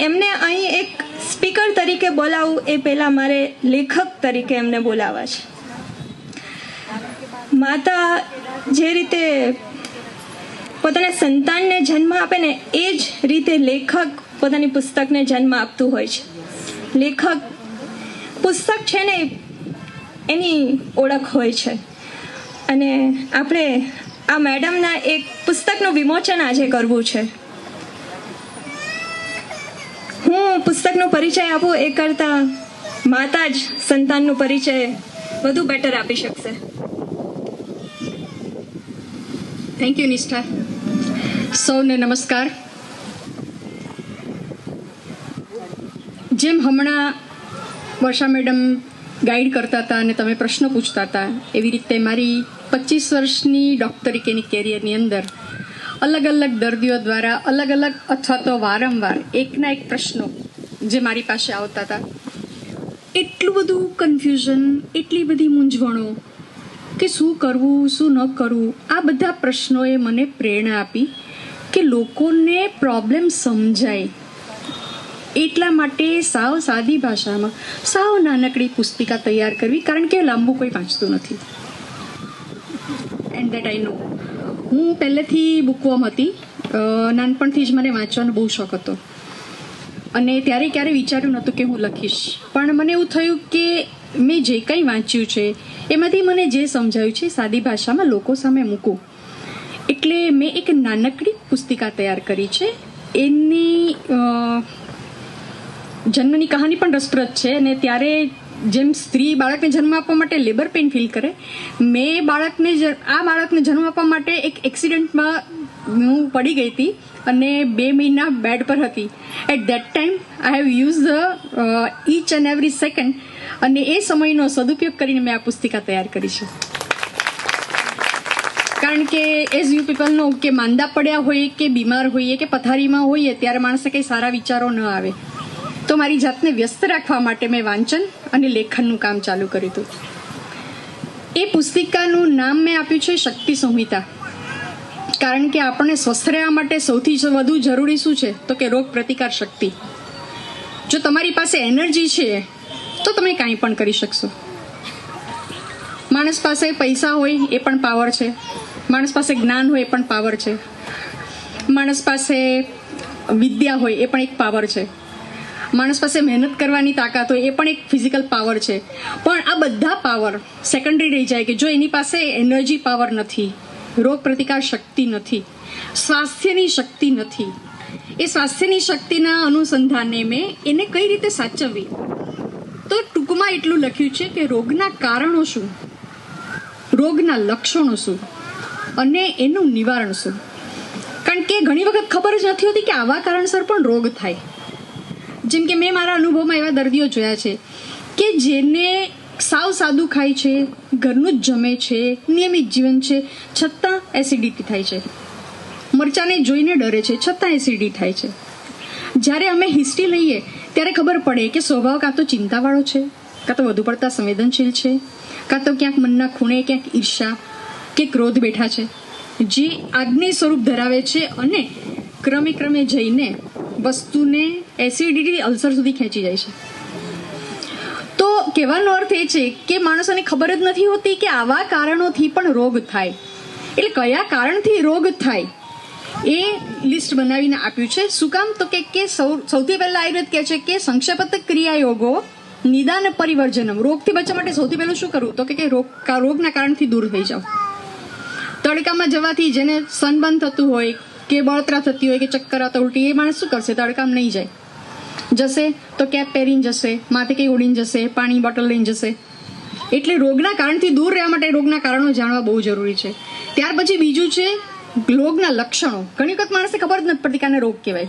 એમને અહીં એક સ્પીકર તરીકે બોલાવું એ પહેલાં મારે લેખક તરીકે એમને બોલાવવા છે. માતા જે રીતે પોતાના સંતાનને જન્મ આપે ને એ જ રીતે લેખક પોતાની પુસ્તકને જન્મ આપતું હોય છે. લેખક પુસ્તક છે ને એની ઓળખ હોય છે. અને આપણે આ મેડમના એક પુસ્તકનું વિમોચન આજે કરવું છે. હું પુસ્તકનો પરિચય આપું એ કરતાં માતા જ સંતાનનો પરિચય વધુ બેટર આપી શકશે. થેન્ક યુ નિષ્ઠા. સૌને નમસ્કાર. જેમ હમણાં વર્ષા મેડમ ગાઈડ કરતા હતા અને તમે પ્રશ્ન પૂછતા હતા, એવી રીતે મારી 25 વર્ષની ડૉક્ટર તરીકેની કેરિયરની અંદર અલગ અલગ દર્દીઓ દ્વારા અલગ અલગ અથવા તો વારંવાર એકના એક પ્રશ્નો જે મારી પાસે આવતા હતા, એટલું બધું કન્ફ્યુઝન, એટલી બધી મૂંઝવણો કે શું કરવું શું ન કરવું, આ બધા પ્રશ્નોએ મને પ્રેરણા આપી કે લોકોને પ્રોબ્લેમ સમજાય એટલા માટે સાવ સાદી ભાષામાં સાવ નાનકડી પુસ્તિકા તૈયાર કરવી, કારણ કે લાંબુ કોઈ વાંચતું નથી. એન્ડ દેટ આઈ નો. હું પહેલેથી બુકવર્મ હતી. નાનપણથી જ મને વાંચવાનો બહુ શોખ હતો અને ત્યારે ક્યારેય વિચાર્યું નહોતું કે હું લખીશ. પણ મને એવું થયું કે મેં જે કંઈ વાંચ્યું છે એમાંથી મને જે સમજાયું છે સાદી ભાષામાં લોકો સામે મૂકું. એટલે મેં એક નાનકડી પુસ્તિકા તૈયાર કરી છે. એની જન્મની કહાની પણ રસપ્રદ છે. અને ત્યારે જેમ સ્ત્રી બાળકને જન્મ આપવા માટે લેબર પેઇન ફીલ કરે, મેં આ બાળકને જન્મ આપવા માટે એક એક્સિડન્ટમાં હું પડી ગઈ હતી અને 2 મહિના બેડ પર હતી. At that time I have use the each and every second, અને એ સમયનો સદુપયોગ કરીને મેં આ પુસ્તિકા તૈયાર કરી છે. કારણ કે એઝ યુ પીપલ નો કે માંદા પડ્યા હોઈએ કે બીમાર હોઈએ કે પથારીમાં હોઈએ ત્યારે માણસને કંઈ સારા વિચારો ન આવે. તો મારી જાતને વ્યસ્ત રાખવા માટે મેં વાંચન અને લેખનનું કામ ચાલુ કર્યું હતું. એ પુસ્તિકાનું નામ મેં આપ્યું છે શક્તિ સંહિતા. કારણ કે આપણને સ્વસ્થ રહેવા માટે સૌથી વધુ જરૂરી શું છે તો કે રોગ પ્રતિકાર શક્તિ. જો તમારી પાસે એનર્જી છે તો તમે કાંઈ પણ કરી શકશો. માણસ પાસે પૈસા હોય એ પણ પાવર છે, માણસ પાસે જ્ઞાન હોય એ પણ પાવર છે, માણસ પાસે વિદ્યા હોય એ પણ એક પાવર છે, માણસ પાસે મહેનત કરવાની તાકાત હોય એ પણ એક ફિઝિકલ પાવર છે. પણ આ બધા પાવર સેકન્ડરી રહી જાય કે જો એની પાસે એનર્જી પાવર નથી, રોગ પ્રતિકાર શક્તિ નથી, સ્વાસ્થ્યની શક્તિ નથી. એ સ્વાસ્થ્યની શક્તિના અનુસંધાને મેં એને કઈ રીતે સાચવવી, તો ટૂંકમાં એટલું લખ્યું છે કે રોગના કારણો શું, રોગના લક્ષણો શું અને એનું નિવારણ શું. કારણ કે ઘણી વખત ખબર જ નથી હોતી કે આવા કારણસર પણ રોગ થાય. જેમ કે મેં મારા અનુભવમાં એવા દર્દીઓ જોયા છે કે જેને સાવ સાદું ખાય છે, ઘરનું જ જમે છે, નિયમિત જીવન છે, છતાં એસિડિટી થાય છે. મરચાંને જોઈને ડરે છે છતાં એસિડિટી થાય છે. જ્યારે અમે હિસ્ટ્રી લઈએ ત્યારે ખબર પડે કે સ્વભાવ કાં તો ચિંતાવાળો છે, કાં તો વધુ પડતા સંવેદનશીલ છે, કાં તો ક્યાંક મનના ખૂણે ક્યાંક ઈર્ષા કે ક્રોધ બેઠા છે, જે આગ્નેય સ્વરૂપ ધરાવે છે અને ક્રમે ક્રમે જઈને વસ્તુને એસિડિટી અલ્સર સુધી ખેંચી જાય છે. તો કહેવાનો અર્થ એ છે કે માણસોને ખબર જ નથી હોતી કે આવા કારણોથી પણ રોગ થાય. એટલે કયા કારણથી રોગ થાય એ લિસ્ટ બનાવીને આપ્યું છે. શું કામ તો કે સૌથી પહેલા આયુર્વેદ કહે છે કે સંક્ષેપત ક્રિયાયોગો નિદાન પરિવર્જનમ. રોગથી બચવા માટે સૌથી પહેલું શું કરવું તો કે રોગના કારણથી દૂર થઈ જાઓ. તડકામાં જવાથી જેને સનબર્ન થતું હોય કે બળતરા થતી હોય કે ચક્કર આવતા ઉલટી, એ માણસ શું કરશે? તડકામાં નહીં જાય. જશે તો કેપ પહેરીને જશે, માથે કંઈ ઓઢીને જશે, પાણી બોટલ લઈને જશે. એટલે રોગના કારણથી દૂર રહેવા માટે રોગના કારણો જાણવા બહુ જરૂરી છે. ત્યાર પછી બીજું છે રોગના લક્ષણો. ઘણી વખત માણસને ખબર જ નથી પડતી કે આને રોગ કહેવાય.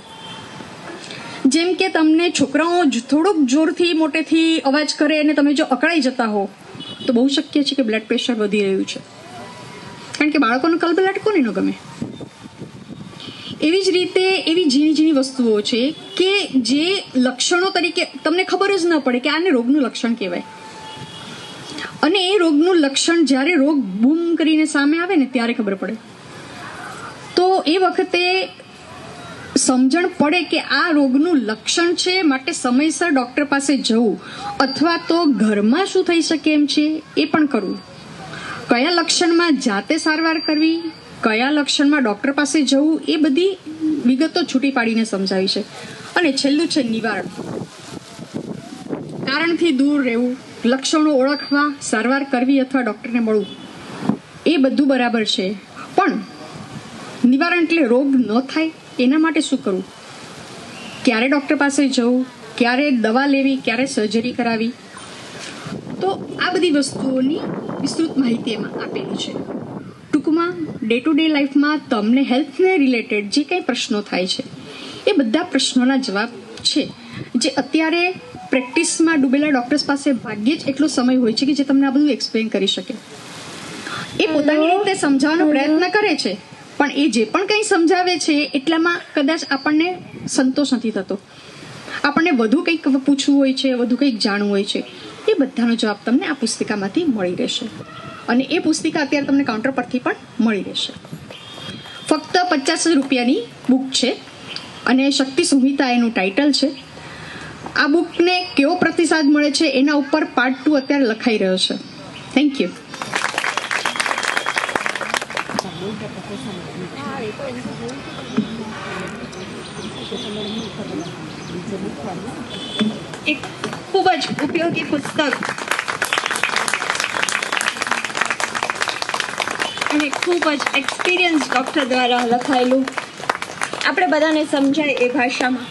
જેમ કે તમને છોકરાઓ થોડુંક જોરથી મોટેથી અવાજ કરે અને તમે જો અકળાઈ જતા હો તો બહુ શક્ય છે કે બ્લડ પ્રેશર વધી રહ્યું છે. કારણ કે બાળકોનો કલબલાટ કોને ન ગમે. એવી જ રીતે એવી ઝીણી ઝીણી વસ્તુઓ છે કે જે લક્ષણો તરીકે તમને ખબર જ ન પડે કે આને રોગનું લક્ષણ કહેવાય. અને એ રોગનું લક્ષણ જ્યારે રોગ બૂમ કરીને સામે આવે ને ત્યારે ખબર પડે. તો એ વખતે સમજણ પડે કે આ રોગનું લક્ષણ છે, માટે સમયસર ડૉક્ટર પાસે જવું, અથવા તો ઘરમાં શું થઈ શકે એમ છે એ પણ કરવું. કયા લક્ષણમાં જાતે સારવાર કરવી, કયા લક્ષણમાં ડૉક્ટર પાસે જવું, એ બધી વિગતો છૂટી પાડીને સમજાવી છે. અને છેલ્લું છે નિવારણ. કારણથી દૂર રહેવું, લક્ષણો ઓળખવા, સારવાર કરવી અથવા ડૉક્ટરને મળવું, એ બધું બરાબર છે. પણ નિવારણ એટલે રોગ ન થાય એના માટે શું કરવું, ક્યારે ડૉક્ટર પાસે જવું, ક્યારે દવા લેવી, ક્યારે સર્જરી કરાવી, તો આ બધી વસ્તુઓની વિસ્તૃત માહિતી એમાં આપેલી છે. ટૂંકમાં ડે ટુ ડે લાઈફમાં તમને હેલ્થને રિલેટેડ જે કંઈ પ્રશ્નો થાય છે એ બધા પ્રશ્નોના જવાબ છે, જે અત્યારે પ્રેક્ટિસમાં ડૂબેલા ડૉક્ટર્સ પાસે ભાગ્યે જ એટલો સમય હોય છે કે જે તમને આ બધું એક્સપ્લેન કરી શકે. એ પોતાની રીતે સમજાવવાનો પ્રયત્ન કરે છે, પણ એ જે પણ કંઈ સમજાવે છે એટલામાં કદાચ આપણને સંતોષ નથી થતો. આપણને વધુ કંઈક પૂછવું હોય છે, વધુ કંઈક જાણવું હોય છે. એ બધાનો જવાબ તમને આ પુસ્તિકામાંથી મળી રહેશે. અને એ પુસ્તિકા અત્યારે તમને કાઉન્ટર પરથી પણ મળી રહેશે. ફક્ત 50 રૂપિયાની બુક છે અને શક્તિ સંહિતા એનું ટાઇટલ છે. આ બુકને કેવો પ્રતિસાદ મળે છે એના ઉપર પાર્ટ 2 અત્યારે લખાઈ રહ્યો છે. Thank you. એક ખૂબ જ ઉપયોગી પુસ્તક અને ખૂબ જ એક્સપિરિયન્સ ડૉક્ટર દ્વારા લખાયેલું, આપણે બધાને સમજાય એ ભાષામાં.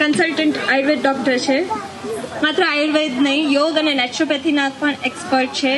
કન્સલ્ટન્ટ આયુર્વેદ ડૉક્ટર છે. માત્ર આયુર્વેદ નહીં, યોગ અને નેચરોપેથીના પણ એક્સપર્ટ છે.